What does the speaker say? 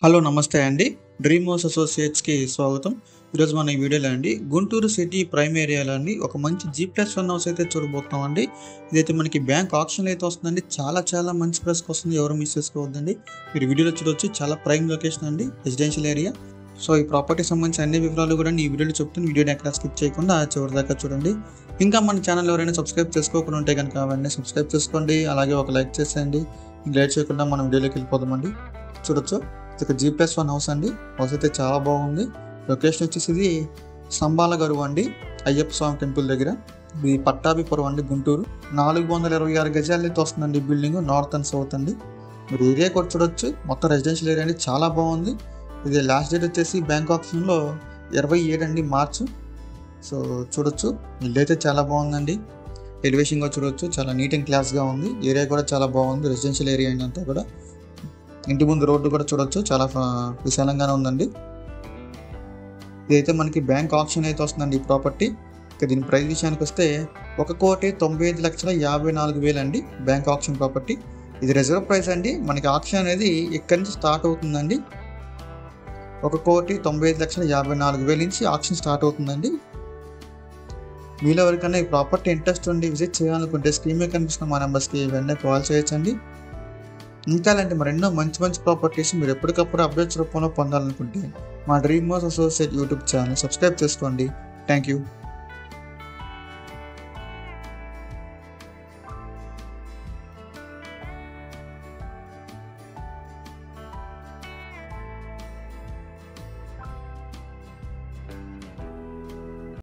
Hello నమస్తే అండి. Dream house అసోసియేట్స్‌కి స్వాగతం. ఈరోజు మన ఈ వీడియోలో అండి గుంటూరు సిటీ ప్రైమ్ ఏరియాలో అండి ఒక మంచి G+1 హౌస్ అయితే చూడబోతున్నామండి. ఇదైతే మనకి బ్యాంక్ ఆక్షన్‌లో అయితే వస్తుందండి. చాలా మంచి ప్రైస్‌కి వస్తుంది. ఎవరు మిస్ చేసుకోవద్దండి. మీరు వీడియోలో చూడొచ్చు. చాలా ప్రైమ్ లొకేషన్ అండి. Residential area. సో ఈ ప్రాపర్టీకి సంబంధించిన అన్ని వివరాలు కూడా ఈ వీడియోలో చెప్తాను. వీడియోని ఎక్కడ స్కిప్ చేయకుండా చివరి దాకా చూడండి. ఇంకా మన ఛానల్ ఎవరైనా సబ్స్క్రైబ్ చేసుకోకుండా ఉంటే కనుక అవన్నీ సబ్స్క్రైబ్ చేసుకోండి. అలాగే ఒక లైక్ చేసేయండి. లేట్ చేయకుండా మనం వీడియోలోకి వెళ్ళిపోదామండి. చూడొచ్చు. ఇది G+1 హౌస్ అండి. హౌస్ అయితే చాలా బాగుంది. లొకేషన్ వచ్చేసి ఇది సంబాల గరువు అండి, అయ్యప్ప స్వామి టెంపుల్ దగ్గర. ఇది పట్టాభిపురం అండి, గుంటూరు. 426 గజాలు అయితే వస్తుందండి బిల్డింగ్, నార్త్ అండ్ సౌత్ అండి. మీరు ఏరియా కూడా చూడొచ్చు. మొత్తం రెసిడెన్షియల్ ఏరియా అండి, చాలా బాగుంది. ఇది లాస్ట్ డేట్ వచ్చేసి బ్యాంక్ ఆప్షన్లో 27 అండి, మార్చ్. సో చూడొచ్చు, ఇల్లు అయితే చాలా బాగుందండి. ఎలివేషన్గా చూడొచ్చు, చాలా నీట్ అండ్ క్లాస్గా ఉంది. ఏరియా కూడా చాలా బాగుంది. రెసిడెన్షియల్ ఏరియా అండి అంతా కూడా. ఇంటి ముందు రోడ్డు కూడా చూడొచ్చు, చాలా విశాలంగానే ఉందండి. ఇదైతే మనకి బ్యాంక్ ఆప్షన్ అయితే వస్తుందండి ఈ ప్రాపర్టీ. ఇక దీని ప్రైస్ విషయానికి వస్తే 1,95,54,000 అండి బ్యాంక్ ఆప్షన్ ప్రాపర్టీ. ఇది రిజర్వ్ ప్రైస్ అండి. మనకి ఆప్షన్ అనేది ఇక్కడి నుంచి స్టార్ట్ అవుతుందండి. 1,95,54,000 నుంచి ఆప్షన్ స్టార్ట్ అవుతుందండి. మీలో ఎవరికైనా ఈ ప్రాపర్టీ ఇంట్రెస్ట్ ఉండి విజిట్ చేయాలనుకుంటే స్క్రీన్ మీద కనిపిస్తున్న మా నెంబర్స్కి వెంటనే కాల్ చేయొచ్చండి. ఇంకా అలాంటి మరెన్నో మంచి ప్రాపర్టీస్ మీరు ఎప్పటికప్పుడు అప్డేట్స్ రూపంలో పొందాలనుకుంటే మా dream house associate YouTube channel subscribe చేసుకోండి. Thank you.